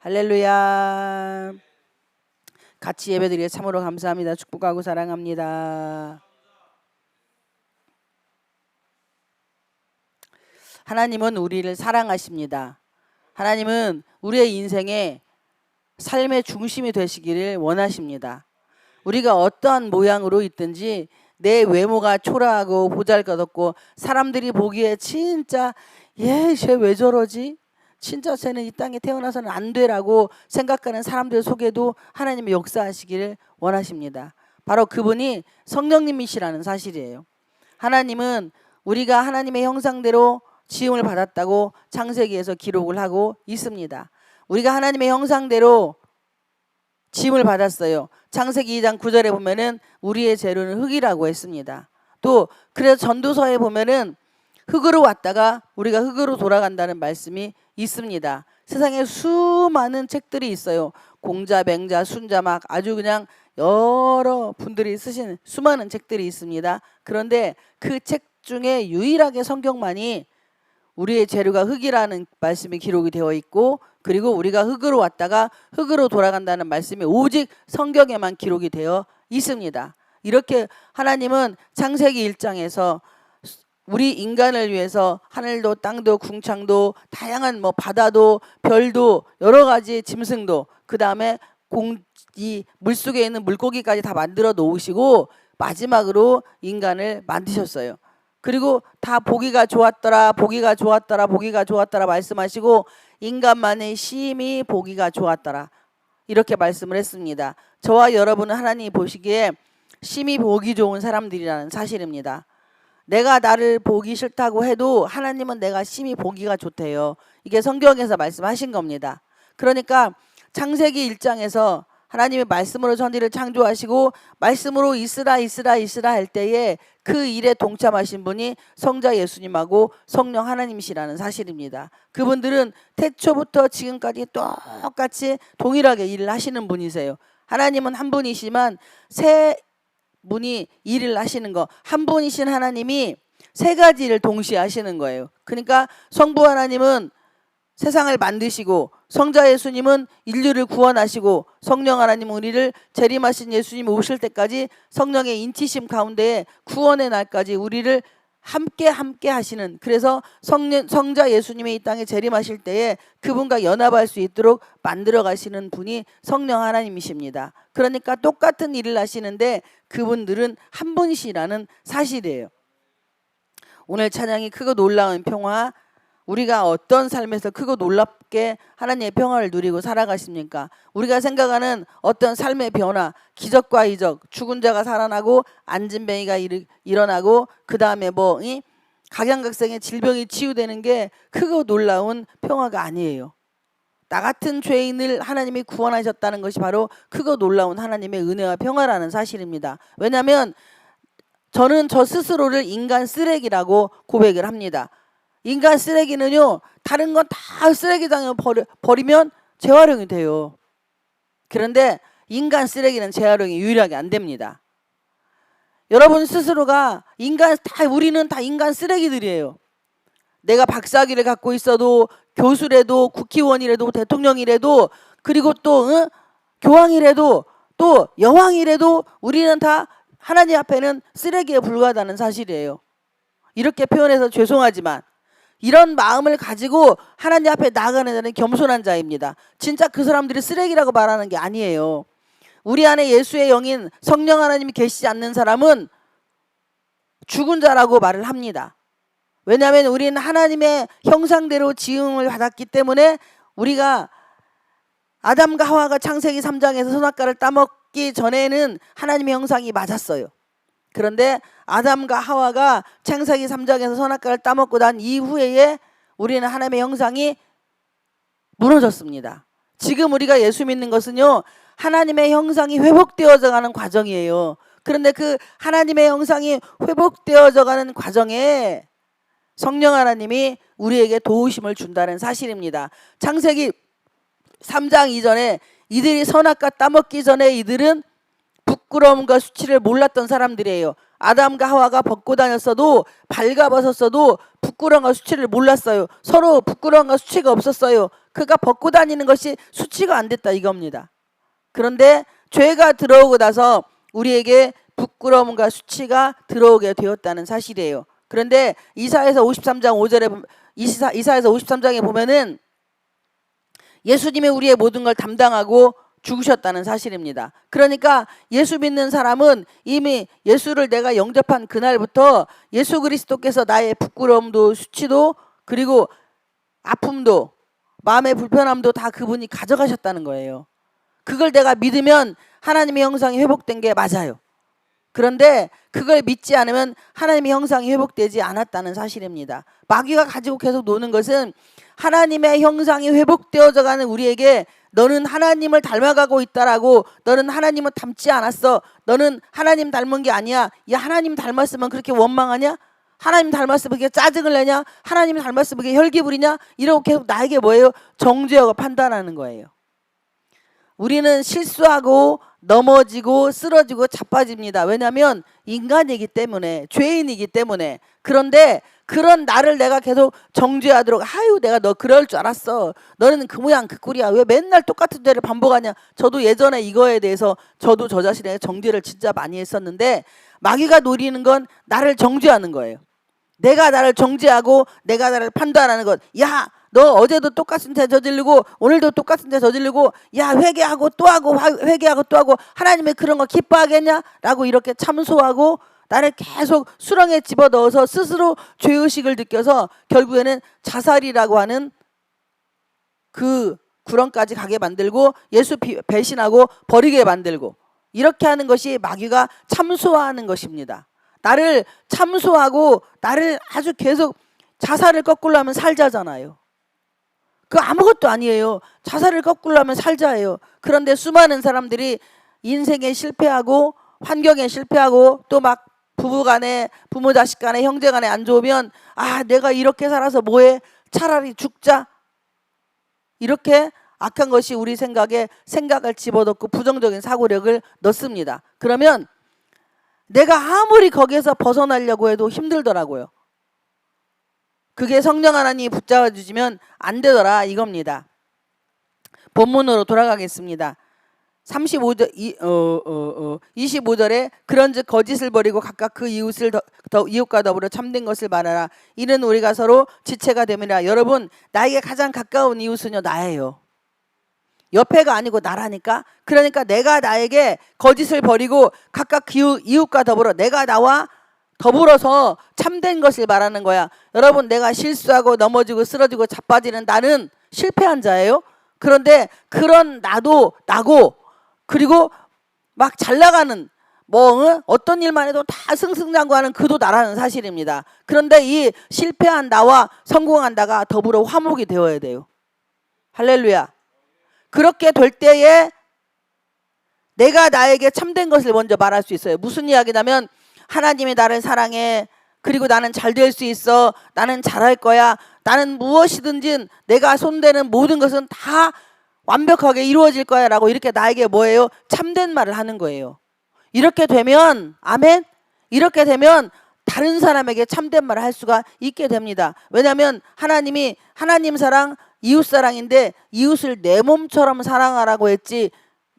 할렐루야. 같이 예배드리게 참으로 감사합니다. 축복하고 사랑합니다. 하나님은 우리를 사랑하십니다. 하나님은 우리의 인생의 삶의 중심이 되시기를 원하십니다. 우리가 어떠한 모양으로 있든지 내 외모가 초라하고 보잘것없고 사람들이 보기에 진짜 쟤 왜 저러지? 진짜 쟤는 이 땅에 태어나서는 안 되라고 생각하는 사람들 속에도 하나님이 역사하시기를 원하십니다. 바로 그분이 성령님이시라는 사실이에요. 하나님은 우리가 하나님의 형상대로 지음을 받았다고 창세기에서 기록을 하고 있습니다. 우리가 하나님의 형상대로 지음을 받았어요. 창세기 2장 9절에 보면은 우리의 재료는 흙이라고 했습니다. 또 그래서 전도서에 보면은 흙으로 왔다가 우리가 흙으로 돌아간다는 말씀이 있습니다. 세상에 수많은 책들이 있어요. 공자, 맹자, 순자 막 아주 그냥 여러 분들이 쓰신 수많은 책들이 있습니다. 그런데 그 책 중에 유일하게 성경만이 우리의 재료가 흙이라는 말씀이 기록이 되어 있고, 그리고 우리가 흙으로 왔다가 흙으로 돌아간다는 말씀이 오직 성경에만 기록이 되어 있습니다. 이렇게 하나님은 창세기 1장에서 우리 인간을 위해서 하늘도 땅도 궁창도 다양한 바다도 별도 여러 가지 짐승도 그 다음에 이 물속에 있는 물고기까지 다 만들어 놓으시고 마지막으로 인간을 만드셨어요. 그리고 다 보기가 좋았더라 보기가 좋았더라 보기가 좋았더라 말씀하시고 인간만의 심히 보기가 좋았더라 이렇게 말씀을 했습니다. 저와 여러분은 하나님이 보시기에 심히 보기 좋은 사람들이라는 사실입니다. 내가 나를 보기 싫다고 해도 하나님은 내가 심히 보기가 좋대요. 이게 성경에서 말씀하신 겁니다. 그러니까 창세기 1장에서 하나님의 말씀으로 천지를 창조하시고 말씀으로 있으라 할 때에 그 일에 동참하신 분이 성자 예수님하고 성령 하나님이시라는 사실입니다. 그분들은 태초부터 지금까지 똑같이 동일하게 일을 하시는 분이세요. 하나님은 한 분이시지만 세 분이 일을 하시는 거, 한 분이신 하나님이 세 가지 일을 동시에 하시는 거예요. 그러니까 성부 하나님은 세상을 만드시고 성자 예수님은 인류를 구원하시고 성령 하나님은 우리를 재림하신 예수님이 오실 때까지 성령의 인치심 가운데에 구원의 날까지 우리를 함께 하시는, 그래서 성자 예수님이 이 땅에 재림하실 때에 그분과 연합할 수 있도록 만들어 가시는 분이 성령 하나님이십니다. 그러니까 똑같은 일을 하시는데 그분들은 한 분이시라는 사실이에요. 오늘 찬양이 크고 놀라운 평화, 우리가 어떤 삶에서 크고 놀랍게 하나님의 평화를 누리고 살아가십니까? 우리가 생각하는 어떤 삶의 변화, 기적과 이적, 죽은 자가 살아나고 안진뱅이가 일어나고 그 다음에 각양각색의 질병이 치유되는 게 크고 놀라운 평화가 아니에요. 나 같은 죄인을 하나님이 구원하셨다는 것이 바로 크고 놀라운 하나님의 은혜와 평화라는 사실입니다. 왜냐하면 저는 저 스스로를 인간 쓰레기라고 고백을 합니다. 인간 쓰레기는요, 다른 건 다 쓰레기장에 버리면 재활용이 돼요. 그런데 인간 쓰레기는 재활용이 유일하게 안 됩니다. 여러분 스스로가 우리는 다 인간 쓰레기들이에요. 내가 박사학위를 갖고 있어도, 교수래도, 국회의원이라도, 대통령이라도, 그리고 또 교황이라도, 또 여왕이라도 우리는 다 하나님 앞에는 쓰레기에 불과하다는 사실이에요. 이렇게 표현해서 죄송하지만 이런 마음을 가지고 하나님 앞에 나아가는 자는 겸손한 자입니다. 진짜 그 사람들이 쓰레기라고 말하는 게 아니에요. 우리 안에 예수의 영인 성령 하나님이 계시지 않는 사람은 죽은 자라고 말을 합니다. 왜냐하면 우리는 하나님의 형상대로 지음을 받았기 때문에 우리가 아담과 하와가 창세기 3장에서 선악과를 따먹기 전에는 하나님의 형상이 맞았어요. 그런데 아담과 하와가 창세기 3장에서 선악과를 따먹고 난 이후에 우리는 하나님의 형상이 무너졌습니다. 지금 우리가 예수 믿는 것은요, 하나님의 형상이 회복되어져 가는 과정이에요. 그런데 그 하나님의 형상이 회복되어져 가는 과정에 성령 하나님이 우리에게 도우심을 준다는 사실입니다. 창세기 3장 이전에 이들이 선악과 따먹기 전에 이들은 부끄러움과 수치를 몰랐던 사람들이에요. 아담과 하와가 벗고 다녔어도, 발가벗었어도 부끄러움과 수치를 몰랐어요. 서로 부끄러움과 수치가 없었어요. 그가 벗고 다니는 것이 수치가 안 됐다 이겁니다. 그런데 죄가 들어오고 나서 우리에게 부끄러움과 수치가 들어오게 되었다는 사실이에요. 그런데 이사야서 53장 5절에 이사야서 53장에 보면은 예수님이 우리의 모든 걸 담당하고 죽으셨다는 사실입니다. 그러니까 예수 믿는 사람은 이미 예수를 내가 영접한 그날부터 예수 그리스도께서 나의 부끄러움도 수치도 그리고 아픔도 마음의 불편함도 다 그분이 가져가셨다는 거예요. 그걸 내가 믿으면 하나님의 형상이 회복된 게 맞아요. 그런데 그걸 믿지 않으면 하나님의 형상이 회복되지 않았다는 사실입니다. 마귀가 가지고 계속 노는 것은 하나님의 형상이 회복되어져 가는 우리에게 너는 하나님을 닮아가고 있다라고, 너는 하나님을 닮지 않았어, 너는 하나님 닮은 게 아니야, 야 하나님 닮았으면 그렇게 원망하냐, 하나님 닮았으면 그렇게 짜증을 내냐, 하나님 닮았으면 그렇게 혈기 부리냐, 이러고 계속 나에게 뭐예요? 정죄하고 판단하는 거예요. 우리는 실수하고 넘어지고 쓰러지고 자빠집니다. 왜냐하면 인간이기 때문에, 죄인이기 때문에. 그런데 그런 나를 내가 계속 정죄하도록, 아유 내가 너 그럴 줄 알았어, 너는 그 모양 그 꼴이야, 왜 맨날 똑같은 죄를 반복하냐. 저도 예전에 이거에 대해서 저도 저 자신의 정죄를 진짜 많이 했었는데, 마귀가 노리는 건 나를 정죄하는 거예요. 내가 나를 정죄하고 내가 나를 판단하는 것. 야 너 어제도 똑같은 죄 저지르고 오늘도 똑같은 죄 저지르고, 야 회개하고 또 하고 회개하고 또 하고 하나님의 그런 거 기뻐하겠냐 라고 이렇게 참소하고 나를 계속 수렁에 집어넣어서 스스로 죄의식을 느껴서 결국에는 자살이라고 하는 그 구렁까지 가게 만들고 예수 배신하고 버리게 만들고, 이렇게 하는 것이 마귀가 참소하는 것입니다. 나를 참소하고 나를 아주 계속 자살을 거꾸로 하면 살자잖아요. 그 아무것도 아니에요. 자살을 거꾸로 하면 살자예요. 그런데 수많은 사람들이 인생에 실패하고 환경에 실패하고 또 막 부부간에, 부모 자식 간에, 형제 간에 안 좋으면, 아 내가 이렇게 살아서 뭐해, 차라리 죽자, 이렇게 악한 것이 우리 생각에 생각을 집어넣고 부정적인 사고력을 넣습니다. 그러면 내가 아무리 거기에서 벗어나려고 해도 힘들더라고요. 그게 성령 하나님이 붙잡아 주시면 안 되더라 이겁니다. 본문으로 돌아가겠습니다. 25절에 그런즉 거짓을 버리고 각각 그 이웃과 더불어 참된 것을 말하라. 이는 우리가 서로 지체가 됨이라. 여러분, 나에게 가장 가까운 이웃은요 나예요. 옆에가 아니고 나라니까. 그러니까 내가 나에게 거짓을 버리고 각각 이웃과 더불어, 내가 나와 더불어서 참된 것을 말하는 거야. 여러분, 내가 실수하고 넘어지고 쓰러지고 자빠지는 나는 실패한 자예요. 그런데 그런 나도 나고, 그리고 막 잘 나가는 어떤 일만 해도 다 승승장구하는 그도 나라는 사실입니다. 그런데 이 실패한 나와 성공한 나가 더불어 화목이 되어야 돼요. 할렐루야. 그렇게 될 때에 내가 나에게 참된 것을 먼저 말할 수 있어요. 무슨 이야기냐면, 하나님이 나를 사랑해, 그리고 나는 잘 될 수 있어, 나는 잘할 거야, 나는 무엇이든지 내가 손대는 모든 것은 다 완벽하게 이루어질 거야 라고 이렇게 나에게 뭐예요? 참된 말을 하는 거예요. 이렇게 되면, 아멘, 이렇게 되면 다른 사람에게 참된 말을 할 수가 있게 됩니다. 왜냐하면 하나님이 하나님 사랑, 이웃 사랑인데 이웃을 내 몸처럼 사랑하라고 했지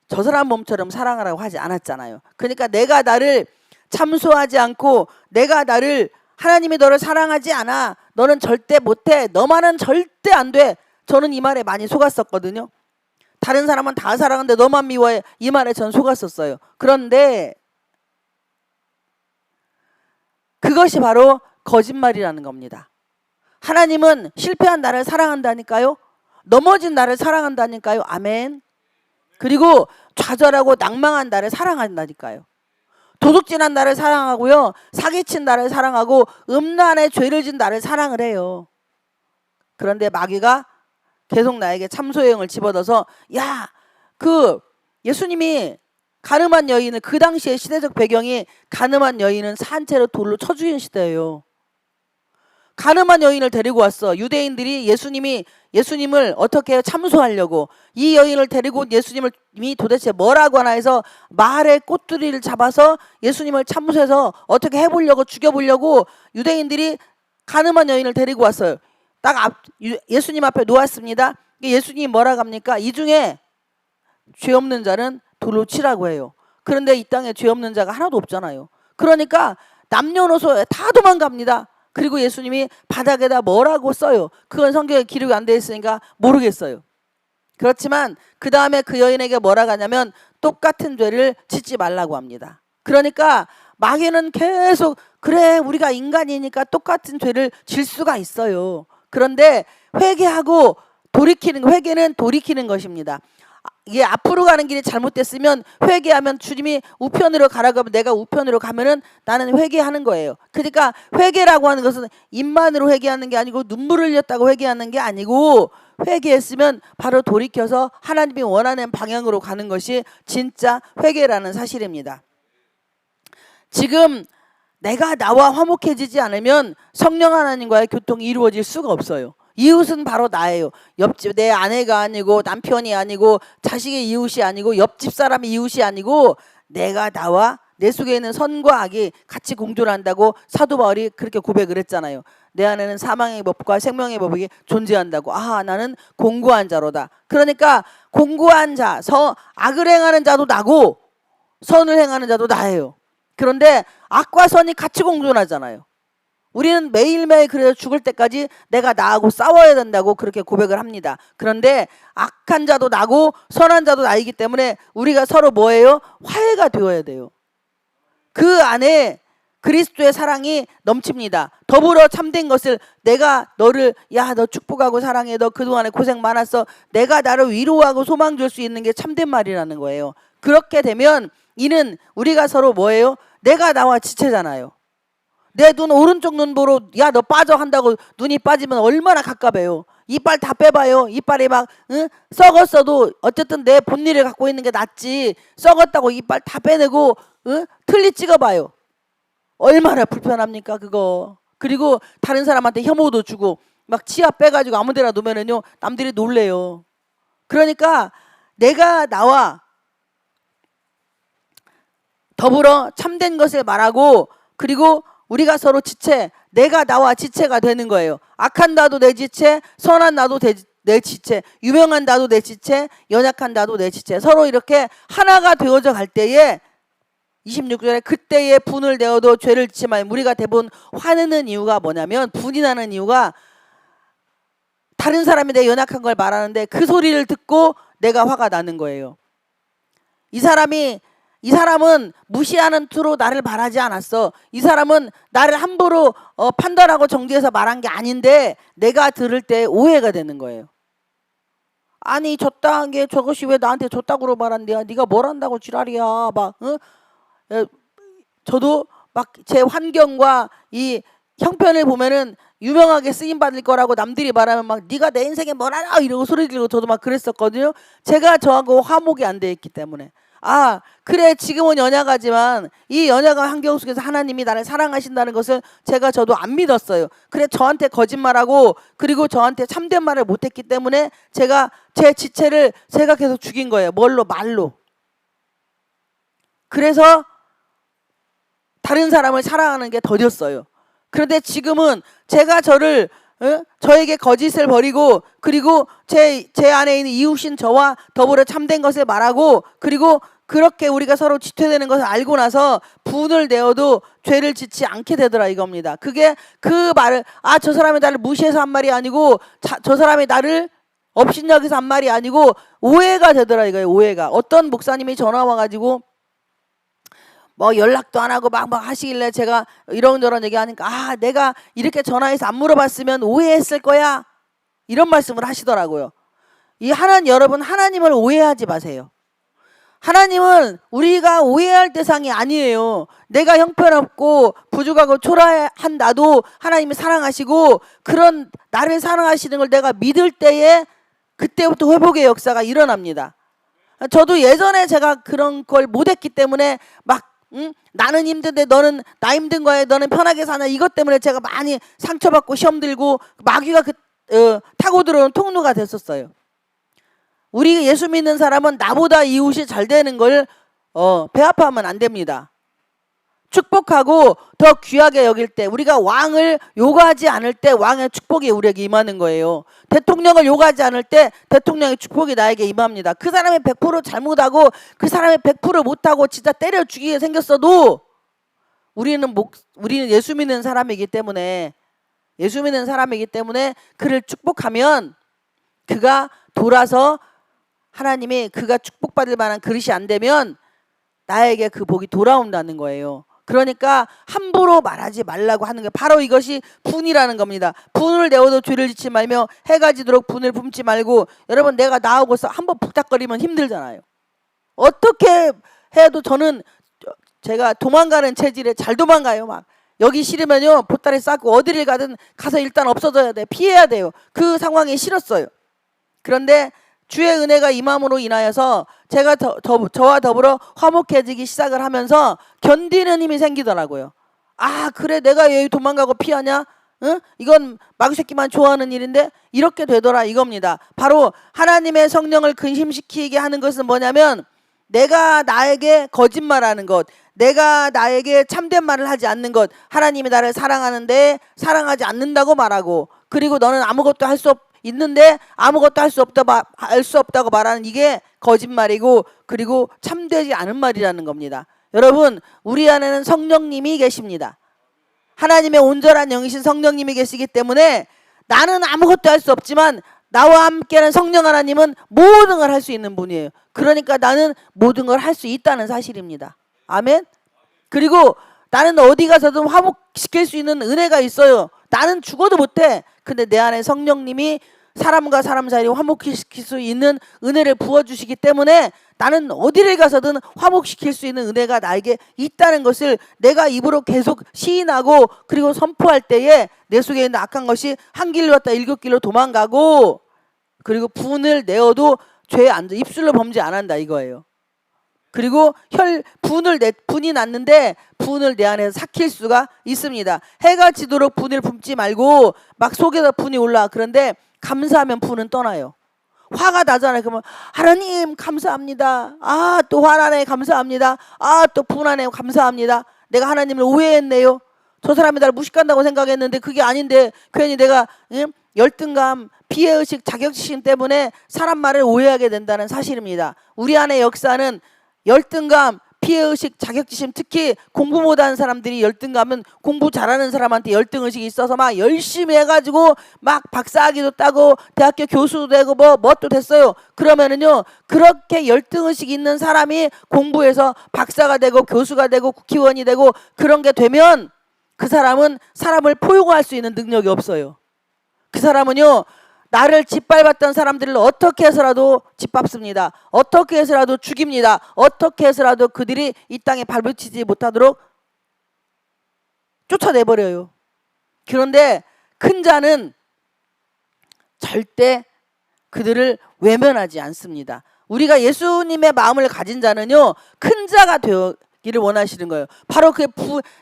저 사람 몸처럼 사랑하라고 하지 않았잖아요. 그러니까 내가 나를 참소하지 않고, 내가 나를, 하나님이 너를 사랑하지 않아, 너는 절대 못해, 너만은 절대 안 돼, 저는 이 말에 많이 속았었거든요. 다른 사람은 다 사랑하는데 너만 미워해, 이 말에 전 속았었어요. 그런데 그것이 바로 거짓말이라는 겁니다. 하나님은 실패한 나를 사랑한다니까요. 넘어진 나를 사랑한다니까요. 아멘. 그리고 좌절하고 낭망한 나를 사랑한다니까요. 도둑질한 나를 사랑하고요, 사기친 나를 사랑하고 음란의 죄를 진 나를 사랑을 해요. 그런데 마귀가 계속 나에게 참소형을 집어넣어서, 야, 그 예수님이 가늠한 여인을, 그 당시의 시대적 배경이 가늠한 여인은 산채로 돌로 쳐 죽인 시대예요. 가늠한 여인을 데리고 왔어. 유대인들이 예수님을 어떻게 참소하려고, 이 여인을 데리고 예수님이 도대체 뭐라고 하나 해서 말의 꼬투리를 잡아서 예수님을 참소해서 어떻게 해보려고, 죽여보려고 유대인들이 가늠한 여인을 데리고 왔어요. 예수님 앞에 놓았습니다. 예수님이 뭐라고 합니까? 이 중에 죄 없는 자는 돌로 치라고 해요. 그런데 이 땅에 죄 없는 자가 하나도 없잖아요. 그러니까 남녀노소 다 도망갑니다. 그리고 예수님이 바닥에다 뭐라고 써요. 그건 성경에 기록이 안 돼 있으니까 모르겠어요. 그렇지만 그 다음에 그 여인에게 뭐라고 하냐면 똑같은 죄를 짓지 말라고 합니다. 그러니까 마귀는 계속 그래 우리가 인간이니까 똑같은 죄를 질 수가 있어요. 그런데 회개하고 돌이키는, 회개는 돌이키는 것입니다. 이게 앞으로 가는 길이 잘못됐으면 회개하면 주님이 우편으로 가라고 하면 내가 우편으로 가면은 나는 회개하는 거예요. 그러니까 회개라고 하는 것은 입만으로 회개하는 게 아니고 눈물을 흘렸다고 회개하는 게 아니고 회개했으면 바로 돌이켜서 하나님이 원하는 방향으로 가는 것이 진짜 회개라는 사실입니다. 지금 내가 나와 화목해지지 않으면 성령 하나님과의 교통이 이루어질 수가 없어요. 이웃은 바로 나예요. 옆집 내 아내가 아니고 남편이 아니고 자식의 이웃이 아니고 옆집 사람의 이웃이 아니고 내가 나와 내 속에 있는 선과 악이 같이 공존한다고 사도 바울이 그렇게 고백을 했잖아요. 내 안에는 사망의 법과 생명의 법이 존재한다고. 아, 나는 공고한 자로다. 그러니까 공고한 자, 악을 행하는 자도 나고 선을 행하는 자도 나예요. 그런데 악과 선이 같이 공존하잖아요. 우리는 매일매일 그래서 죽을 때까지 내가 나하고 싸워야 된다고 그렇게 고백을 합니다. 그런데 악한 자도 나고 선한 자도 나이기 때문에 우리가 서로 뭐예요? 화해가 되어야 돼요. 그 안에 그리스도의 사랑이 넘칩니다. 더불어 참된 것을 내가 너를 야 너 축복하고 사랑해. 너 그동안에 고생 많았어. 내가 나를 위로하고 소망 줄 수 있는 게 참된 말이라는 거예요. 그렇게 되면 이는 우리가 서로 뭐예요? 내가 나와 지체잖아요. 내 눈 오른쪽 눈 보러 야 너 빠져 한다고 눈이 빠지면 얼마나 갑갑해요. 이빨 다 빼봐요. 이빨이 막 썩었어도 어쨌든 내 본일을 갖고 있는 게 낫지. 썩었다고 이빨 다 빼내고 틀니 찍어봐요. 얼마나 불편합니까 그거. 그리고 다른 사람한테 혐오도 주고 막 치아 빼가지고 아무데나 놓으면은요 남들이 놀래요. 그러니까 내가 나와 더불어 참된 것을 말하고 그리고 우리가 서로 지체, 내가 나와 지체가 되는 거예요. 악한 나도 내 지체, 선한 나도 내 지체, 유명한 나도 내 지체, 연약한 나도 내 지체. 서로 이렇게 하나가 되어져 갈 때에 26절에 그때에 분을 내어도 죄를 짓지 말고. 우리가 대부분 화내는 이유가 뭐냐면 분이 나는 이유가 다른 사람이 내 연약한 걸 말하는데 그 소리를 듣고 내가 화가 나는 거예요. 이 사람은 무시하는 투로 나를 말하지 않았어. 이 사람은 나를 함부로 판단하고 정죄해서 말한 게 아닌데 내가 들을 때 오해가 되는 거예요. 아니 줬다한 게 저것이 왜 나한테 줬다고 말한대야. 네가 뭘 한다고 지랄이야. 막 저도 막 제 환경과 이 형편을 보면은 유명하게 쓰임 받을 거라고 남들이 말하면 막 네가 내 인생에 뭘 알아 이러고 소리 지르고 저도 막 그랬었거든요. 제가 저하고 화목이 안 돼 있기 때문에. 아 그래 지금은 연약하지만 이 연약한 환경 속에서 하나님이 나를 사랑하신다는 것을 저도 안 믿었어요. 그래 저한테 거짓말하고 그리고 저한테 참된 말을 못했기 때문에 제가 제 지체를 제가 계속 죽인 거예요. 말로. 그래서 다른 사람을 사랑하는 게 더뎠어요. 그런데 지금은 제가 저에게 거짓을 버리고 그리고 제 안에 있는 이웃인 저와 더불어 참된 것을 말하고 그리고 그렇게 우리가 서로 지체되는 것을 알고 나서 분을 내어도 죄를 짓지 않게 되더라 이겁니다. 그게 그 말을 저 사람이 나를 무시해서 한 말이 아니고 저 사람이 나를 업신여기서 한 말이 아니고 오해가 되더라 이거예요. 오해가. 어떤 목사님이 전화 와가지고 뭐 연락도 안 하고 막 하시길래 제가 이런저런 얘기하니까 내가 이렇게 전화해서 안 물어봤으면 오해했을 거야 이런 말씀을 하시더라고요. 여러분 하나님을 오해하지 마세요. 하나님은 우리가 오해할 대상이 아니에요. 내가 형편없고 부족하고 초라한 나도 하나님이 사랑하시고 그런 나를 사랑하시는 걸 내가 믿을 때에 그때부터 회복의 역사가 일어납니다. 저도 예전에 제가 그런 걸 못했기 때문에 나는 힘든데 너는 나 힘든 거야 너는 편하게 사냐 이것 때문에 제가 많이 상처받고 시험 들고 마귀가 타고 들어오는 통로가 됐었어요. 우리 예수 믿는 사람은 나보다 이웃이 잘 되는 걸 배합하면 안 됩니다. 축복하고 더 귀하게 여길 때, 우리가 왕을 요구하지 않을 때 왕의 축복이 우리에게 임하는 거예요. 대통령을 요구하지 않을 때 대통령의 축복이 나에게 임합니다. 그 사람이 100% 잘못하고 그 사람이 100% 못하고 진짜 때려 죽이게 생겼어도 우리는 예수 믿는 사람이기 때문에 그를 축복하면 그가 돌아서 하나님이 그가 축복받을 만한 그릇이 안 되면 나에게 그 복이 돌아온다는 거예요. 그러니까 함부로 말하지 말라고 하는 게 바로 이것이 분이라는 겁니다. 분을 내어도 죄를 짓지 말며 해가 지도록 분을 품지 말고. 여러분, 내가 나오고서 한번 북닥거리면 힘들잖아요. 어떻게 해도 제가 도망가는 체질에 잘 도망가요. 막 여기 싫으면요 보따리 싸고 어디를 가든 가서 일단 없어져야 돼. 피해야 돼요. 그 상황이 싫었어요. 그런데 주의 은혜가 임함으로 인하여서 제가 저와 더불어 화목해지기 시작을 하면서 견디는 힘이 생기더라고요. 아, 그래, 내가 여기 도망가고 피하냐? 응? 이건 마귀새끼만 좋아하는 일인데 이렇게 되더라, 이겁니다. 바로 하나님의 성령을 근심시키게 하는 것은 뭐냐면, 내가 나에게 거짓말하는 것, 내가 나에게 참된 말을 하지 않는 것, 하나님이 나를 사랑하는데 사랑하지 않는다고 말하고, 그리고 너는 아무것도 할 수 있는데 아무것도 할 수 없다고 말하는 이게 거짓말이고, 그리고 참되지 않은 말이라는 겁니다. 여러분, 우리 안에는 성령님이 계십니다. 하나님의 온전한 영이신 성령님이 계시기 때문에 나는 아무것도 할 수 없지만 나와 함께하는 성령 하나님은 모든 걸 할 수 있는 분이에요. 그러니까 나는 모든 걸 할 수 있다는 사실입니다. 아멘. 그리고 나는 어디 가서든 화목시킬 수 있는 은혜가 있어요. 나는 죽어도 못해. 근데 내 안에 성령님이 사람과 사람 사이를 화목시킬 수 있는 은혜를 부어주시기 때문에 나는 어디를 가서든 화목시킬 수 있는 은혜가 나에게 있다는 것을 내가 입으로 계속 시인하고, 그리고 선포할 때에 내 속에 있는 악한 것이 한 길로 왔다 일곱 길로 도망가고, 그리고 분을 내어도 죄에 안 져, 입술로 범죄 안 한다, 이거예요. 그리고 분이 났는데 분을 내 안에서 삭힐 수가 있습니다. 해가 지도록 분을 품지 말고, 막 속에서 분이 올라. 그런데 감사하면 분은 떠나요. 화가 나잖아요. 그러면 하나님 감사합니다. 아, 또 화나네, 감사합니다. 아, 또 분하네, 감사합니다. 내가 하나님을 오해했네요. 저 사람이 나를 무식한다고 생각했는데 그게 아닌데 괜히 내가 열등감, 피해의식, 자격지심 때문에 사람 말을 오해하게 된다는 사실입니다. 우리 안의 역사는 열등감, 피해의식, 자격지심, 특히 공부 못하는 사람들이 열등감은 공부 잘하는 사람한테 열등의식이 있어서 막 열심히 해가지고 막 박사학위도 따고 대학교 교수도 되고 뭣도 됐어요. 그러면은요, 그렇게 열등의식이 있는 사람이 공부해서 박사가 되고 교수가 되고 국회의원이 되고 그런 게 되면 그 사람은 사람을 포용할 수 있는 능력이 없어요. 그 사람은요, 나를 짓밟았던 사람들을 어떻게 해서라도 짓밟습니다. 어떻게 해서라도 죽입니다. 어떻게 해서라도 그들이 이 땅에 발붙이지 못하도록 쫓아내버려요. 그런데 큰 자는 절대 그들을 외면하지 않습니다. 우리가 예수님의 마음을 가진 자는요, 큰 자가 되기를 원하시는 거예요. 바로 그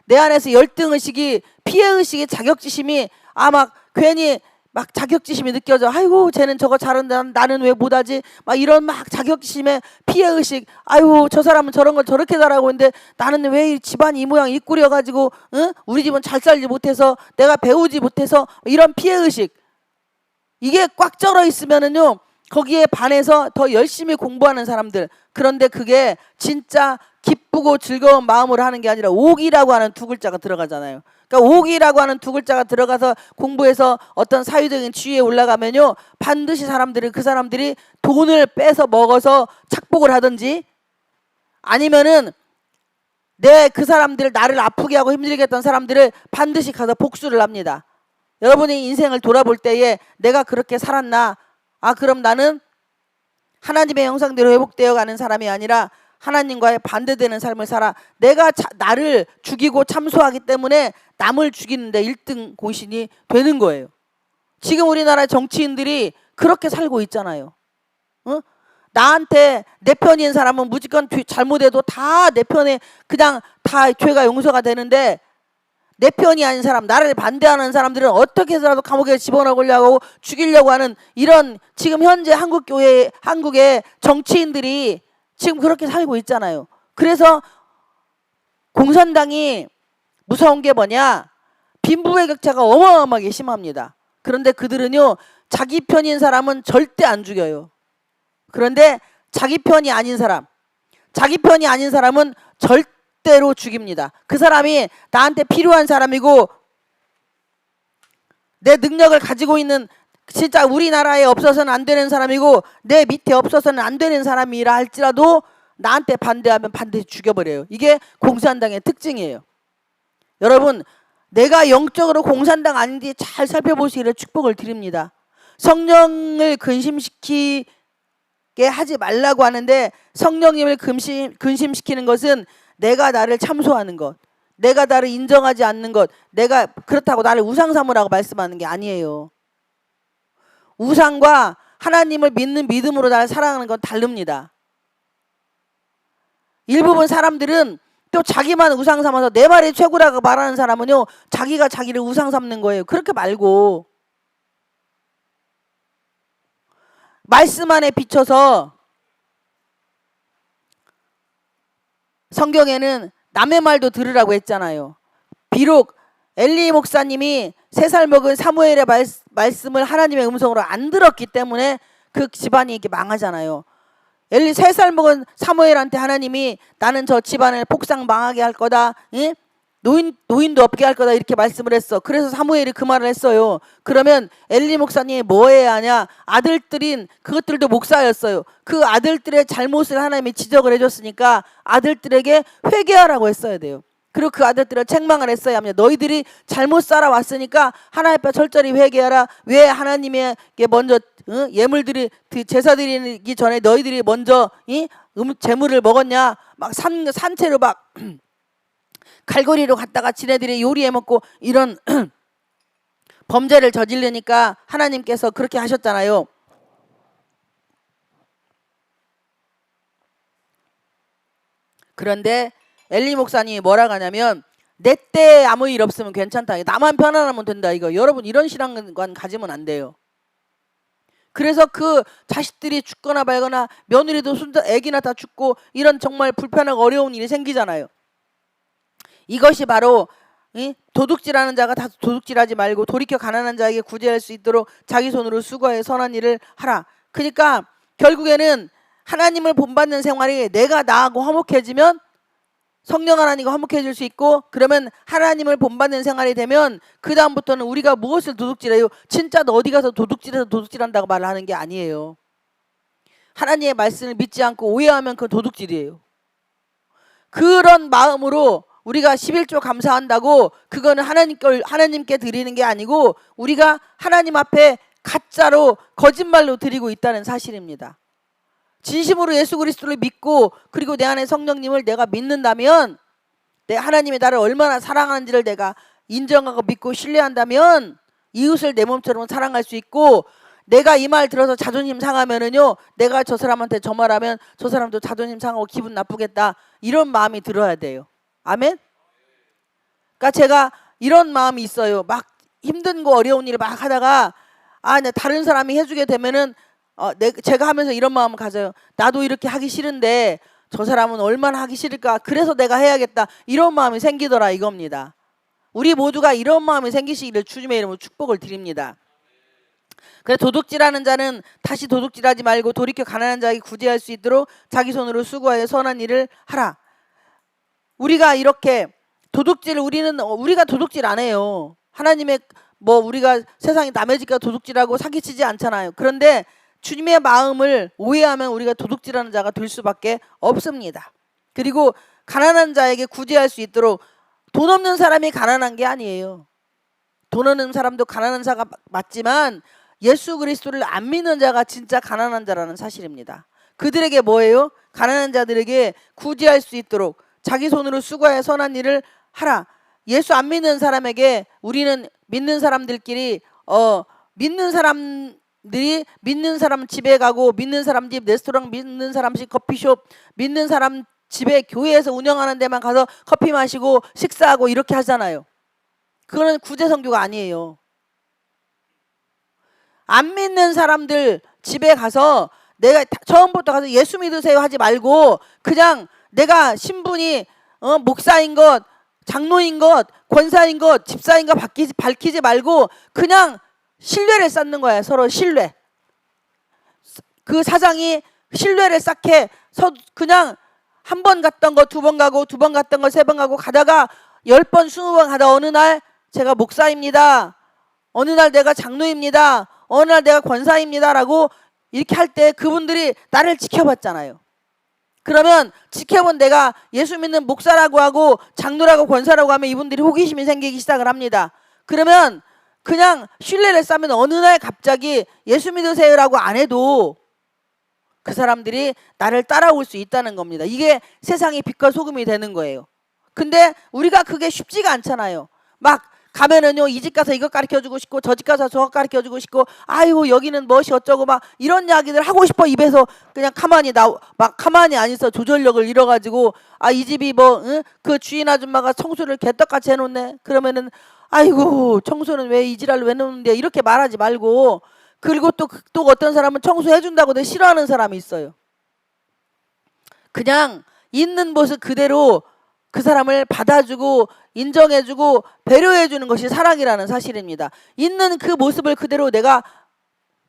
내 안에서 열등의식이, 피해의식이, 자격지심이 막 괜히 막 자격지심이 느껴져. 아이고, 쟤는 저거 잘한다, 나는 왜 못하지? 막 이런 막 자격지심에 피해의식. 아이고, 저 사람은 저런 걸 저렇게 잘하고 있는데 나는 왜 집안이 이 모양 이 꼴이어가지고, 우리 집은 잘 살지 못해서, 내가 배우지 못해서, 이런 피해의식. 이게 꽉 쩔어 있으면은요, 거기에 반해서 더 열심히 공부하는 사람들. 그런데 그게 진짜 기쁘고 즐거운 마음으로 하는 게 아니라 옥이라고 하는 두 글자가 들어가잖아요. 그러니까 옥이라고 하는 두 글자가 들어가서 공부해서 어떤 사회적인 지위에 올라가면요, 반드시 그 사람들이 돈을 빼서 먹어서 착복을 하든지, 아니면은 그 사람들, 나를 아프게 하고 힘들게 했던 사람들을 반드시 가서 복수를 합니다. 여러분이 인생을 돌아볼 때에 내가 그렇게 살았나? 그럼 나는 하나님의 형상대로 회복되어 가는 사람이 아니라 하나님과의 반대되는 삶을 살아. 내가 나를 죽이고 참소하기 때문에 남을 죽이는데 1등 공신이 되는 거예요. 지금 우리나라 정치인들이 그렇게 살고 있잖아요. 나한테 내 편인 사람은 무조건 잘못해도 다 내 편에 그냥 다 죄가 용서가 되는데, 내 편이 아닌 사람, 나를 반대하는 사람들은 어떻게 해서라도 감옥에 집어넣으려고 하고 죽이려고 하는, 이런 지금 현재 한국의 정치인들이 지금 그렇게 살고 있잖아요. 그래서 공산당이 무서운 게 뭐냐? 빈부격차가 어마어마하게 심합니다. 그런데 그들은요, 자기 편인 사람은 절대 안 죽여요. 그런데 자기 편이 아닌 사람은 절대로 죽입니다. 그 사람이 나한테 필요한 사람이고 내 능력을 가지고 있는, 진짜 우리나라에 없어서는 안 되는 사람이고 내 밑에 없어서는 안 되는 사람이라 할지라도 나한테 반대하면 반드시 죽여버려요. 이게 공산당의 특징이에요. 여러분, 내가 영적으로 공산당 아닌지 잘 살펴보시기를 축복을 드립니다. 성령을 근심시키게 하지 말라고 하는데, 성령님을 근심시키는 것은 내가 나를 참소하는 것, 내가 나를 인정하지 않는 것, 내가 그렇다고 나를 우상 삼으라고 말씀하는 게 아니에요. 우상과 하나님을 믿는 믿음으로 나를 사랑하는 건 다릅니다. 일부분 사람들은 또 자기만 우상 삼아서 내 말이 최고라고 말하는 사람은요, 자기가 자기를 우상 삼는 거예요. 그렇게 말고 말씀 안에 비춰서, 성경에는 남의 말도 들으라고 했잖아요. 비록 엘리 목사님이 3살 먹은 사무엘의 말씀을 하나님의 음성으로 안 들었기 때문에 그 집안이 이렇게 망하잖아요. 3살 먹은 사무엘한테 하나님이 나는 저 집안을 폭삭 망하게 할 거다, 예? 노인도 없게 할 거다, 이렇게 말씀을 했어. 그래서 사무엘이 그 말을 했어요. 그러면 엘리 목사님이 뭐 해야 하냐? 아들들인 그것들도 목사였어요. 그 아들들의 잘못을 하나님이 지적을 해줬으니까 아들들에게 회개하라고 했어야 돼요. 그리고 그 아들들을 책망을 했어야 합니다. 너희들이 잘못 살아왔으니까 하나님 앞에 철저히 회개하라. 왜 하나님에게 먼저 예물들이 제사 드리기 전에 너희들이 먼저 재물을 먹었냐? 막 산채로 막 갈고리로 갔다가 지네들이 요리해 먹고 이런 범죄를 저지르니까 하나님께서 그렇게 하셨잖아요. 그런데 엘리 목사님이 뭐라 하냐면, 내 때 아무 일 없으면 괜찮다, 나만 편안하면 된다, 이거. 여러분, 이런 신앙관 가지면 안 돼요. 그래서 그 자식들이 죽거나 말거나 며느리도 애기나 다 죽고 이런 정말 불편하고 어려운 일이 생기잖아요. 이것이 바로 도둑질하는 자가 다 도둑질하지 말고 돌이켜 가난한 자에게 구제할 수 있도록 자기 손으로 수고해 선한 일을 하라. 그러니까 결국에는 하나님을 본받는 생활이 내가 나하고 화목해지면 성령 하나님과 화목해질 수 있고, 그러면 하나님을 본받는 생활이 되면 그 다음부터는 우리가 무엇을 도둑질해요? 진짜 너 어디 가서 도둑질해서 도둑질한다고 말을 하는 게 아니에요. 하나님의 말씀을 믿지 않고 오해하면 그건 도둑질이에요. 그런 마음으로 우리가 11조 감사한다고 그거는 하나님께 드리는 게 아니고 우리가 하나님 앞에 가짜로 거짓말로 드리고 있다는 사실입니다. 진심으로 예수 그리스도를 믿고 그리고 내 안에 성령님을 내가 믿는다면, 내 하나님이 나를 얼마나 사랑하는지를 내가 인정하고 믿고 신뢰한다면 이웃을 내 몸처럼 사랑할 수 있고, 내가 이 말 들어서 자존심 상하면은요, 내가 저 사람한테 저 말하면 저 사람도 자존심 상하고 기분 나쁘겠다, 이런 마음이 들어야 돼요. 아멘? 그러니까 제가 이런 마음이 있어요. 막 힘든 거 어려운 일을 막 하다가 다른 사람이 해주게 되면은 제가 하면서 이런 마음을 가져요. 나도 이렇게 하기 싫은데 저 사람은 얼마나 하기 싫을까, 그래서 내가 해야겠다, 이런 마음이 생기더라, 이겁니다. 우리 모두가 이런 마음이 생기시기를 주님의 이름으로 축복을 드립니다. 그래서 도둑질하는 자는 다시 도둑질하지 말고 돌이켜 가난한 자에게 구제할 수 있도록 자기 손으로 수고하여 선한 일을 하라. 우리가 이렇게 우리가 도둑질 안 해요. 하나님의 우리가 세상에 남의 집과 도둑질하고 사기치지 않잖아요. 그런데 주님의 마음을 오해하면 우리가 도둑질하는 자가 될 수밖에 없습니다. 그리고 가난한 자에게 구제할 수 있도록, 돈 없는 사람이 가난한 게 아니에요. 돈 없는 사람도 가난한 자가 맞지만 예수 그리스도를 안 믿는 자가 진짜 가난한 자라는 사실입니다. 그들에게 뭐예요? 가난한 자들에게 구제할 수 있도록 자기 손으로 수고해 선한 일을 하라. 예수 안 믿는 사람에게 우리는 믿는 사람들끼리 믿는 사람 집에 가고, 믿는 사람 집 레스토랑, 믿는 사람 집 커피숍, 믿는 사람 집에 교회에서 운영하는 데만 가서 커피 마시고 식사하고 이렇게 하잖아요. 그거는 구제 선교가 아니에요. 안 믿는 사람들 집에 가서 내가 처음부터 가서 예수 믿으세요 하지 말고, 그냥 내가 신분이 목사인 것, 장로인 것, 권사인 것, 집사인 것 밝히지 말고 그냥 신뢰를 쌓는 거야. 서로 신뢰. 그 사장이 신뢰를 쌓게 그냥 한 번 갔던 거 2번 가고 2번 갔던 거 3번 가고 가다가 10번 20번 가다 어느 날 제가 목사입니다. 어느 날 내가 장로입니다. 어느 날 내가 권사입니다. 라고 이렇게 할 때 그분들이 나를 지켜봤잖아요. 그러면 지켜본 내가 예수 믿는 목사라고 하고 장로라고 권사라고 하면 이분들이 호기심이 생기기 시작을 합니다. 그러면 그냥 신뢰를 쌓으면 어느 날 갑자기 예수 믿으세요라고 안 해도 그 사람들이 나를 따라올 수 있다는 겁니다. 이게 세상의 빛과 소금이 되는 거예요. 근데 우리가 그게 쉽지가 않잖아요. 막 가면은요, 이 집 가서 이거 가르쳐주고 싶고 저 집 가서 저거 가르쳐주고 싶고 아이고 여기는 무엇이 어쩌고 막 이런 이야기들 하고 싶어 입에서 그냥 가만히 안 있어. 조절력을 잃어가지고 이 집이 그 주인 아줌마가 청소를 개떡같이 해놓네. 그러면은 아이고 청소는 왜 이 지랄로 왜 놓는데 이렇게 말하지 말고. 그리고 또 어떤 사람은 청소해준다고 싫어하는 사람이 있어요. 그냥 있는 모습 그대로 그 사람을 받아주고 인정해주고 배려해주는 것이 사랑이라는 사실입니다. 있는 그 모습을 그대로 내가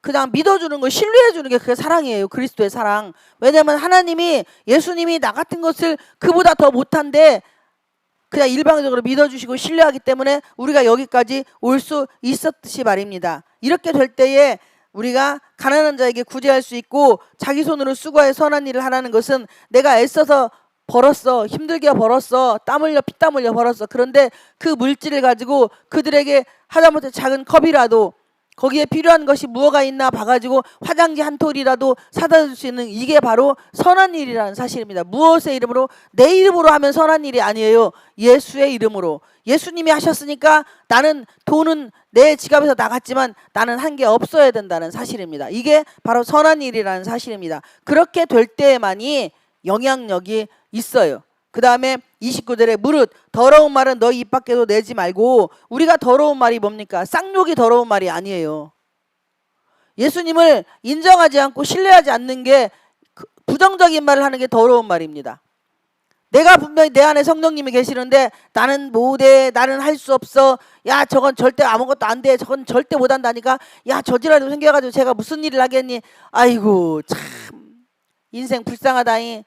그냥 믿어주는 거, 신뢰해주는 게 그게 사랑이에요. 그리스도의 사랑. 왜냐하면 하나님이, 예수님이 나 같은 것을 그보다 더 못한데 그냥 일방적으로 믿어주시고 신뢰하기 때문에 우리가 여기까지 올 수 있었듯이 말입니다. 이렇게 될 때에 우리가 가난한 자에게 구제할 수 있고 자기 손으로 수고해 선한 일을 하라는 것은 내가 애써서 벌었어, 힘들게 벌었어, 땀 흘려 피땀 흘려 벌었어. 그런데 그 물질을 가지고 그들에게 하다못해 작은 컵이라도 거기에 필요한 것이 무엇가 있나 봐가지고 화장지 한 톨이라도 사다 줄 수 있는, 이게 바로 선한 일이라는 사실입니다. 무엇의 이름으로? 내 이름으로 하면 선한 일이 아니에요. 예수의 이름으로. 예수님이 하셨으니까 나는 돈은 내 지갑에서 나갔지만 나는 한 게 없어야 된다는 사실입니다. 이게 바로 선한 일이라는 사실입니다. 그렇게 될 때만이 영향력이 있어요. 그 다음에 29절에 무릇 더러운 말은 너희 입 밖에도 내지 말고. 우리가 더러운 말이 뭡니까? 쌍욕이 더러운 말이 아니에요. 예수님을 인정하지 않고 신뢰하지 않는 게, 부정적인 말을 하는 게 더러운 말입니다. 내가 분명히 내 안에 성령님이 계시는데 나는 못해, 나는 할 수 없어, 야 저건 절대 아무것도 안 돼, 저건 절대 못한다니까, 야 저지라도 생겨가지고 제가 무슨 일을 하겠니, 아이고 참 인생 불쌍하다니,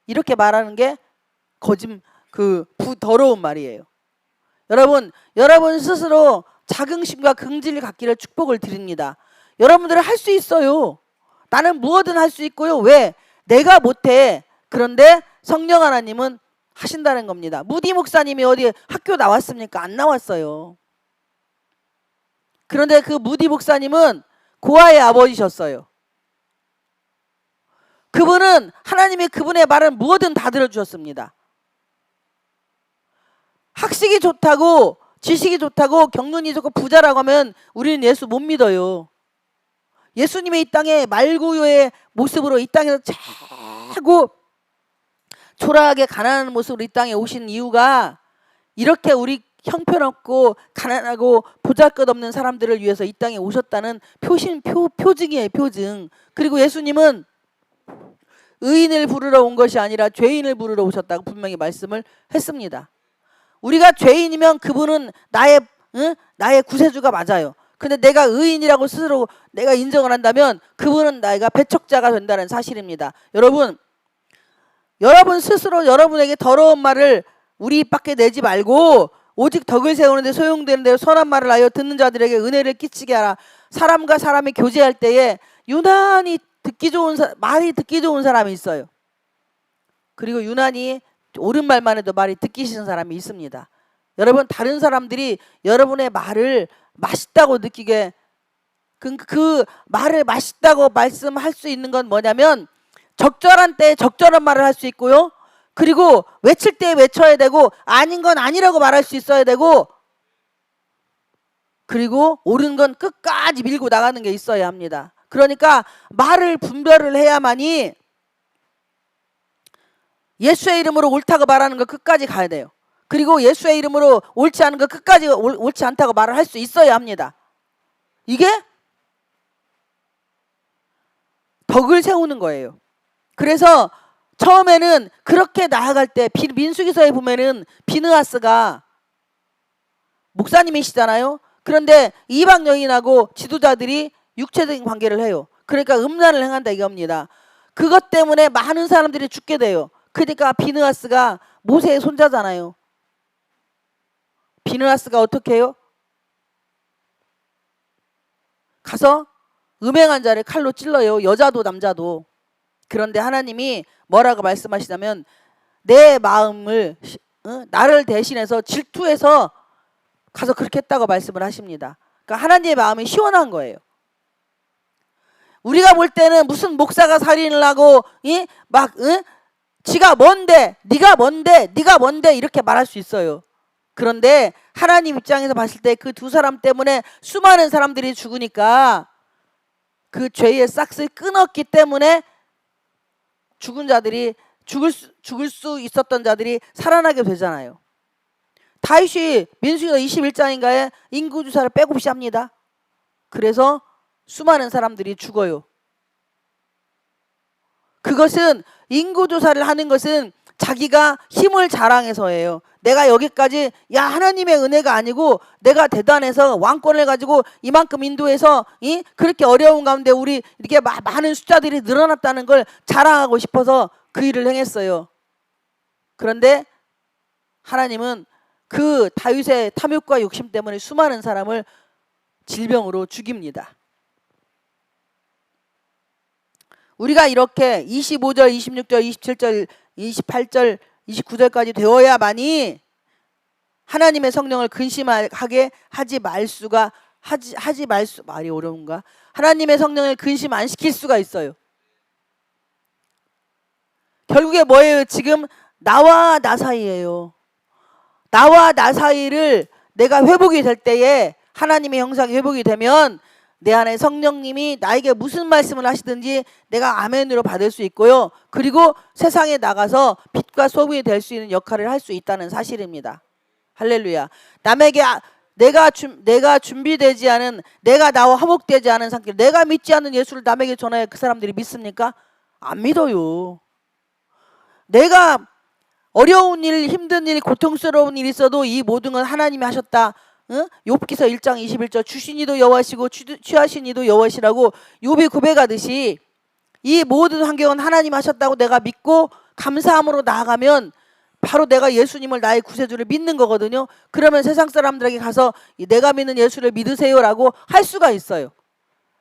이렇게 말하는 게 더러운 말이에요. 여러분 스스로 자긍심과 긍지를 갖기를 축복을 드립니다. 여러분들은 할 수 있어요. 나는 무엇든 할 수 있고요. 왜? 내가 못해. 그런데 성령 하나님은 하신다는 겁니다. 무디 목사님이 어디 학교 나왔습니까? 안 나왔어요. 그런데 그 무디 목사님은 고아의 아버지셨어요. 그분은 하나님이 그분의 말은 무엇든 다 들어주셨습니다. 학식이 좋다고, 지식이 좋다고, 경륜이 좋고 부자라고 하면 우리는 예수 못 믿어요. 예수님의 이 땅에 말구유의 모습으로 이 땅에서 최고 초라하게 가난한 모습으로 이 땅에 오신 이유가 이렇게 우리 형편없고 가난하고 보잘것없는 사람들을 위해서 이 땅에 오셨다는 표징이에요. 표징. 그리고 예수님은 의인을 부르러 온 것이 아니라 죄인을 부르러 오셨다고 분명히 말씀을 했습니다. 우리가 죄인이면 그분은 나의 구세주가 맞아요. 근데 내가 의인이라고 스스로 내가 인정을 한다면 그분은 내가 배척자가 된다는 사실입니다. 여러분 스스로 여러분에게 더러운 말을 우리 입 밖에 내지 말고 오직 덕을 세우는데 소용되는 대로 선한 말을 하여 듣는 자들에게 은혜를 끼치게 하라. 사람과 사람이 교제할 때에 유난히 말이 듣기 좋은 사람이 있어요. 그리고 유난히 옳은 말만 해도 말이 듣기 싫은 사람이 있습니다. 여러분, 다른 사람들이 여러분의 말을 맛있다고 느끼게, 그 말을 맛있다고 말씀할 수 있는 건 뭐냐면 적절한 때에 적절한 말을 할 수 있고요. 그리고 외칠 때에 외쳐야 되고 아닌 건 아니라고 말할 수 있어야 되고, 그리고 옳은 건 끝까지 밀고 나가는 게 있어야 합니다. 그러니까 말을 분별을 해야만이 예수의 이름으로 옳다고 말하는 거 끝까지 가야 돼요. 그리고 예수의 이름으로 옳지 않은 거 끝까지 옳지 않다고 말을 할 수 있어야 합니다. 이게 덕을 세우는 거예요. 그래서 처음에는 그렇게 나아갈 때 민수기서에 보면은 비느하스가 목사님이시잖아요. 그런데 이방 여인하고 지도자들이 육체적인 관계를 해요. 그러니까 음란을 행한다 이겁니다. 그것 때문에 많은 사람들이 죽게 돼요. 그러니까 비느하스가 모세의 손자잖아요. 비느하스가 어떻게 해요? 가서 음행한 자를 칼로 찔러요. 여자도 남자도. 그런데 하나님이 뭐라고 말씀하시냐면 내 마음을 나를 대신해서 질투해서 가서 그렇게 했다고 말씀을 하십니다. 그러니까 하나님의 마음이 시원한 거예요. 우리가 볼 때는 무슨 목사가 살인을 하고 지가 뭔데 네가 뭔데 네가 뭔데 이렇게 말할 수 있어요. 그런데 하나님 입장에서 봤을 때 그 두 사람 때문에 수많은 사람들이 죽으니까 그 죄의 싹을 끊었기 때문에 죽은 자들이 죽을 수 있었던 자들이 살아나게 되잖아요. 다윗이 민수기서 21장인가에 인구주사를 빼곡시 합니다. 그래서 수많은 사람들이 죽어요. 그것은 인구조사를 하는 것은 자기가 힘을 자랑해서예요. 내가 여기까지 하나님의 은혜가 아니고 내가 대단해서 왕권을 가지고 이만큼 인도해서 그렇게 어려운 가운데 우리 이렇게 많은 숫자들이 늘어났다는 걸 자랑하고 싶어서 그 일을 행했어요. 그런데 하나님은 그 다윗의 탐욕과 욕심 때문에 수많은 사람을 질병으로 죽입니다. 우리가 이렇게 25절, 26절, 27절, 28절, 29절까지 되어야만이 하나님의 성령을 근심하게 말이 어려운가? 하나님의 성령을 근심 안 시킬 수가 있어요. 결국에 뭐예요? 지금 나와 나 사이예요. 나와 나 사이를 내가 회복이 될 때에 하나님의 형상이 회복이 되면 내 안에 성령님이 나에게 무슨 말씀을 하시든지 내가 아멘으로 받을 수 있고요. 그리고 세상에 나가서 빛과 소금이 될 수 있는 역할을 할 수 있다는 사실입니다. 할렐루야. 남에게 내가 준비되지 않은, 내가 나와 화목되지 않은 상태, 내가 믿지 않는 예수를 남에게 전하여 그 사람들이 믿습니까? 안 믿어요. 내가 어려운 일, 힘든 일, 고통스러운 일이 있어도 이 모든 건 하나님이 하셨다. 욥기서 1장 21절 주신 이도 여호와시고 취하신 이도 여호와시라고 욥이 고백하듯이 이 모든 환경은 하나님 하셨다고 내가 믿고 감사함으로 나아가면 바로 내가 예수님을 나의 구세주를 믿는 거거든요. 그러면 세상 사람들에게 가서 내가 믿는 예수를 믿으세요라고 할 수가 있어요.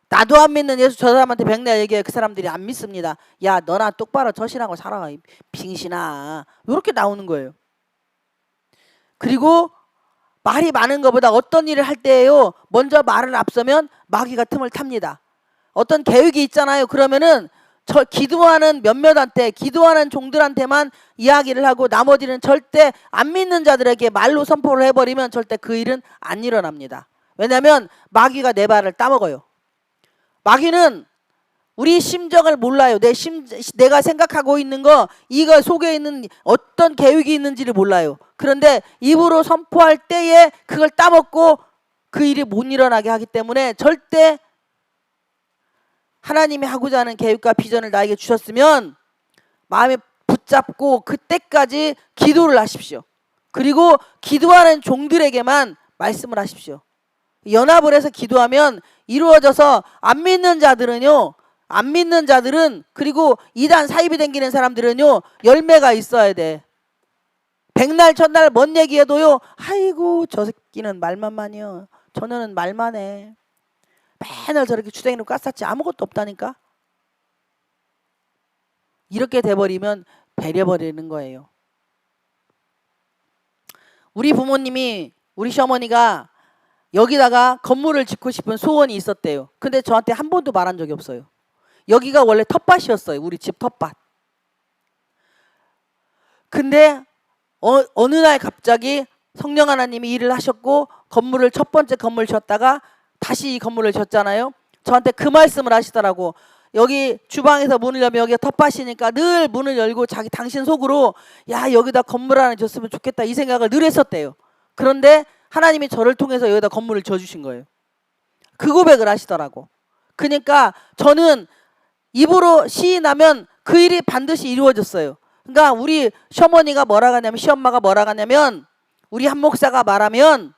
나도 안 믿는 예수 저 사람한테 백날 얘기해. 그 사람들이 안 믿습니다. 야 너나 똑바로 저신하고 살아 빙신아. 이렇게 나오는 거예요. 그리고 말이 많은 것보다 어떤 일을 할 때에요 먼저 말을 앞서면 마귀가 틈을 탑니다. 어떤 계획이 있잖아요. 그러면은 저 기도하는 몇몇한테, 기도하는 종들한테만 이야기를 하고 나머지는 절대 안 믿는 자들에게 말로 선포를 해버리면 절대 그 일은 안 일어납니다. 왜냐하면 마귀가 내 발을 따먹어요. 마귀는 우리 심정을 몰라요. 내가 생각하고 있는 거, 이거 속에 있는 어떤 계획이 있는지를 몰라요. 그런데 입으로 선포할 때에 그걸 따먹고 그 일이 못 일어나게 하기 때문에 절대 하나님이 하고자 하는 계획과 비전을 나에게 주셨으면 마음에 붙잡고 그때까지 기도를 하십시오. 그리고 기도하는 종들에게만 말씀을 하십시오. 연합을 해서 기도하면 이루어져서 안 믿는 자들은 그리고 이단 사입이 댕기는 사람들은요 열매가 있어야 돼. 백날 천날 뭔 얘기해도요 아이고 저 새끼는 말만 많이요. 저녀는 말만 해. 맨날 저렇게 주댕이로 깠었지 아무것도 없다니까. 이렇게 돼버리면 배려버리는 거예요. 우리 부모님이, 우리 시어머니가 여기다가 건물을 짓고 싶은 소원이 있었대요. 근데 저한테 한 번도 말한 적이 없어요. 여기가 원래 텃밭이었어요. 우리 집 텃밭. 근데 어느 날 갑자기 성령 하나님이 일을 하셨고 건물을 첫 번째 건물을 지었다가 다시 이 건물을 지었잖아요. 저한테 그 말씀을 하시더라고. 여기 주방에서 문을 열면 여기가 텃밭이니까 늘 문을 열고 당신 속으로 야 여기다 건물 하나 지었으면 좋겠다 이 생각을 늘 했었대요. 그런데 하나님이 저를 통해서 여기다 건물을 지어주신 거예요. 그 고백을 하시더라고. 그러니까 저는 입으로 시인하면 그 일이 반드시 이루어졌어요. 그러니까 우리 시어머니가 뭐라 하냐면, 시엄마가 뭐라 하냐면, 우리 한 목사가 말하면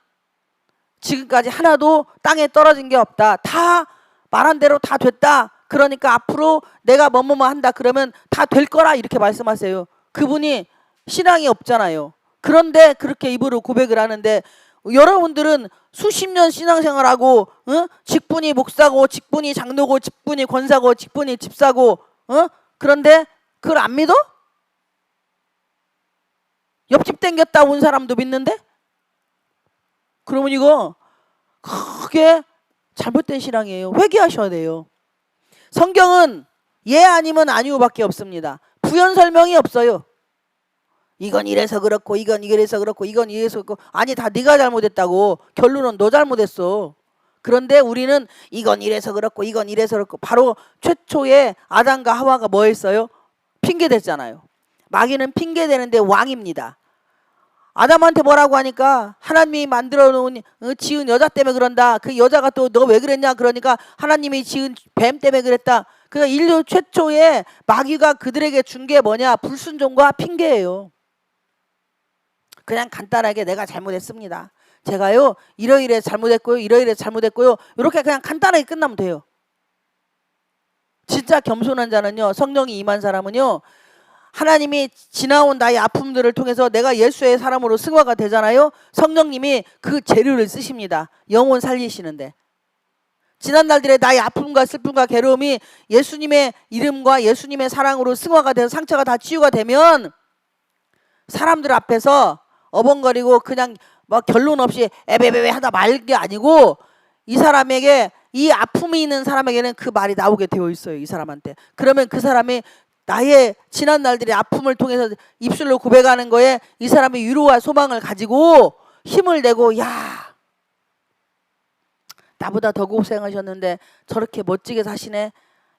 지금까지 하나도 땅에 떨어진 게 없다. 다 말한 대로 다 됐다. 그러니까 앞으로 내가 뭐뭐뭐 한다 그러면 다 될 거라 이렇게 말씀하세요. 그분이 신앙이 없잖아요. 그런데 그렇게 입으로 고백을 하는데, 여러분들은 수십 년 신앙생활하고 직분이 목사고 직분이 장로고 직분이 권사고 직분이 집사고 그런데 그걸 안 믿어? 옆집 땡겼다 온 사람도 믿는데? 그러면 이거 크게 잘못된 신앙이에요. 회개하셔야 돼요. 성경은 예 아니면 아니오밖에 없습니다. 부연 설명이 없어요. 이건 이래서 그렇고 이건 이래서 그렇고 이건 이래서 그렇고, 아니 다 네가 잘못했다고. 결론은 너 잘못했어. 그런데 우리는 이건 이래서 그렇고 이건 이래서 그렇고, 바로 최초에 아담과 하와가 뭐 했어요? 핑계 댔잖아요. 마귀는 핑계 대는데 왕입니다. 아담한테 뭐라고 하니까 하나님이 만들어 놓은 지은 여자 때문에 그런다. 그 여자가 또 너 왜 그랬냐 그러니까 하나님이 지은 뱀 때문에 그랬다. 그러니까 인류 최초에 마귀가 그들에게 준 게 뭐냐? 불순종과 핑계예요. 그냥 간단하게 내가 잘못했습니다. 제가요 이러이래 잘못했고요 이러이래 잘못했고요 이렇게 그냥 간단하게 끝나면 돼요. 진짜 겸손한 자는요, 성령이 임한 사람은요, 하나님이 지나온 나의 아픔들을 통해서 내가 예수의 사람으로 승화가 되잖아요. 성령님이 그 재료를 쓰십니다. 영혼 살리시는데. 지난 날들의 나의 아픔과 슬픔과 괴로움이 예수님의 이름과 예수님의 사랑으로 승화가 돼서 상처가 다 치유가 되면 사람들 앞에서 어벙거리고 그냥 막 결론 없이 에베베베 하다 말 게 아니고, 이 사람에게, 이 아픔이 있는 사람에게는 그 말이 나오게 되어 있어요. 이 사람한테. 그러면 그 사람이 나의 지난 날들의 아픔을 통해서 입술로 고백하는 거에 이 사람이 위로와 소망을 가지고 힘을 내고, 야, 나보다 더 고생하셨는데 저렇게 멋지게 사시네.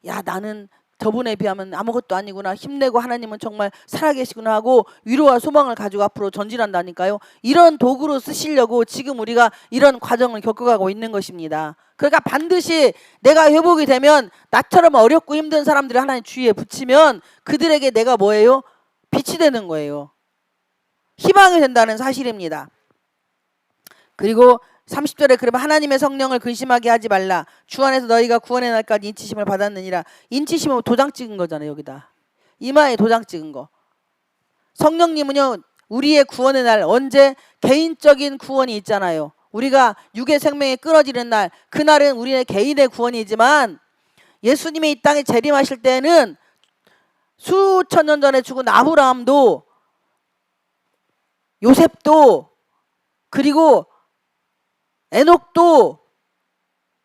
야, 나는 저분에 비하면 아무것도 아니구나. 힘내고 하나님은 정말 살아계시구나 하고 위로와 소망을 가지고 앞으로 전진한다니까요. 이런 도구로 쓰시려고 지금 우리가 이런 과정을 겪어가고 있는 것입니다. 그러니까 반드시 내가 회복이 되면 나처럼 어렵고 힘든 사람들을 하나님 주위에 붙이면 그들에게 내가 뭐예요? 빛이 되는 거예요. 희망이 된다는 사실입니다. 그리고 30절에 그러면 하나님의 성령을 근심하게 하지 말라. 주 안에서 너희가 구원의 날까지 인치심을 받았느니라. 인치심은 도장 찍은 거잖아요. 여기다 이마에 도장 찍은 거. 성령님은요 우리의 구원의 날, 언제? 개인적인 구원이 있잖아요. 우리가 육의 생명이 끊어지는 날, 그날은 우리의 개인의 구원이지만 예수님이 이 땅에 재림하실 때는 수천 년 전에 죽은 아브라함도 요셉도 그리고 에녹도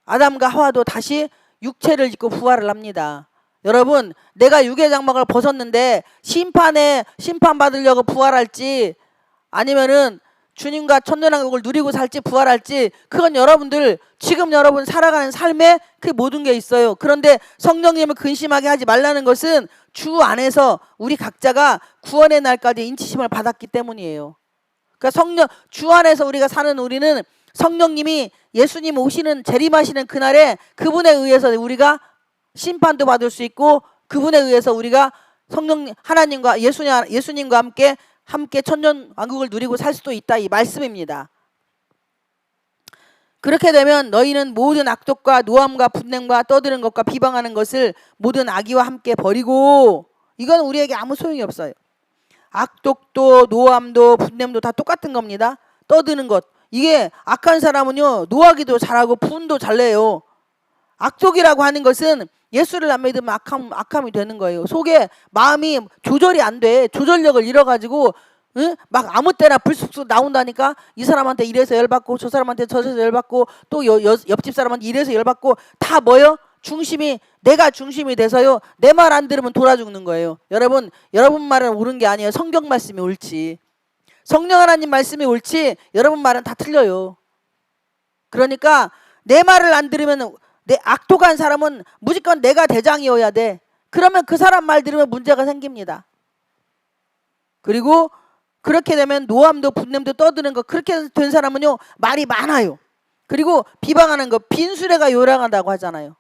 아담과 하와도 다시 육체를 입고 부활을 합니다. 여러분, 내가 육의 장막을 벗었는데 심판받으려고 부활할지 아니면은 주님과 천년왕국을 누리고 살지 부활할지, 그건 여러분들 지금 여러분 살아가는 삶에 그 모든 게 있어요. 그런데 성령님을 근심하게 하지 말라는 것은 주 안에서 우리 각자가 구원의 날까지 인치심을 받았기 때문이에요. 그러니까 주 안에서 우리가 사는 우리는 성령님이 예수님 오시는 재림하시는 그날에 그분에 의해서 우리가 심판도 받을 수 있고, 그분에 의해서 우리가 하나님과 예수님과 함께 천년 왕국을 누리고 살 수도 있다, 이 말씀입니다. 그렇게 되면 너희는 모든 악독과 노함과 분냄과 떠드는 것과 비방하는 것을 모든 악의와 함께 버리고, 이건 우리에게 아무 소용이 없어요. 악독도 노함도 분냄도 다 똑같은 겁니다. 떠드는 것, 이게 악한 사람은요 노하기도 잘하고 분도 잘 내요. 악독이라고 하는 것은 예수를 안 믿으면 악함이 되는 거예요. 속에 마음이 조절이 안 돼. 조절력을 잃어가지고 막 아무 때나 불쑥 나온다니까. 이 사람한테 이래서 열받고 저 사람한테 저래서 열받고 또 옆집 사람한테 이래서 열받고, 다 뭐요? 내가 중심이 돼서요 내 말 안 들으면 돌아 죽는 거예요. 여러분 말은 옳은 게 아니에요. 성경 말씀이 옳지. 성령 하나님 말씀이 옳지 여러분 말은 다 틀려요. 그러니까 내 말을 안 들으면, 내 악독한 사람은 무조건 내가 대장이어야 돼. 그러면 그 사람 말 들으면 문제가 생깁니다. 그리고 그렇게 되면 노함도 분냄도 떠드는 거, 그렇게 된 사람은요 말이 많아요. 그리고 비방하는 거, 빈수레가 요란하다고 하잖아요.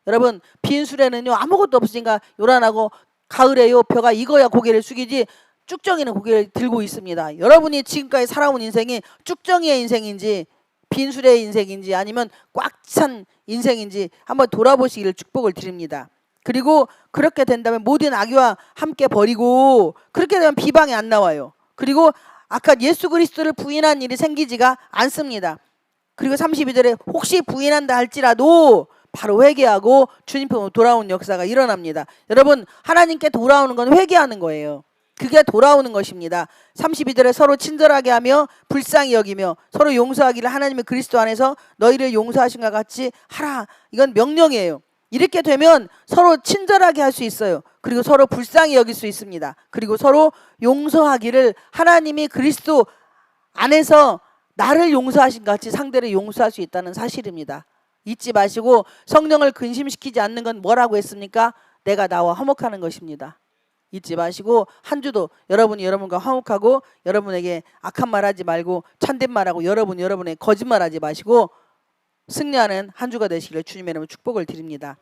여러분, 빈수레는요 아무것도 없으니까 요란하고 가을에요 벼가 익어야 고개를 숙이지 쭉정이는 고개를 들고 있습니다. 여러분이 지금까지 살아온 인생이 쭉정이의 인생인지 빈수레의 인생인지 아니면 꽉 찬 인생인지 한번 돌아보시기를 축복을 드립니다. 그리고 그렇게 된다면 모든 악의와 함께 버리고 그렇게 되면 비방이 안 나와요. 그리고 아까 예수 그리스도를 부인한 일이 생기지가 않습니다. 그리고 32절에 혹시 부인한다 할지라도 바로 회개하고 주님 품으로 돌아오는 역사가 일어납니다. 여러분 하나님께 돌아오는 건 회개하는 거예요. 그게 돌아오는 것입니다. 32절에 서로 친절하게 하며 불쌍히 여기며 서로 용서하기를 하나님의 그리스도 안에서 너희를 용서하신 것 같이 하라. 이건 명령이에요. 이렇게 되면 서로 친절하게 할 수 있어요. 그리고 서로 불쌍히 여길 수 있습니다. 그리고 서로 용서하기를 하나님이 그리스도 안에서 나를 용서하신 것 같이 상대를 용서할 수 있다는 사실입니다. 잊지 마시고 성령을 근심시키지 않는 건 뭐라고 했습니까? 내가 나와 화목하는 것입니다. 잊지 마시고 한 주도 여러분이 여러분과 화목하고 여러분에게 악한 말하지 말고 참된 말하고 여러분의 거짓말하지 마시고 승리하는 한 주가 되시기를 주님의 이름으로 축복을 드립니다.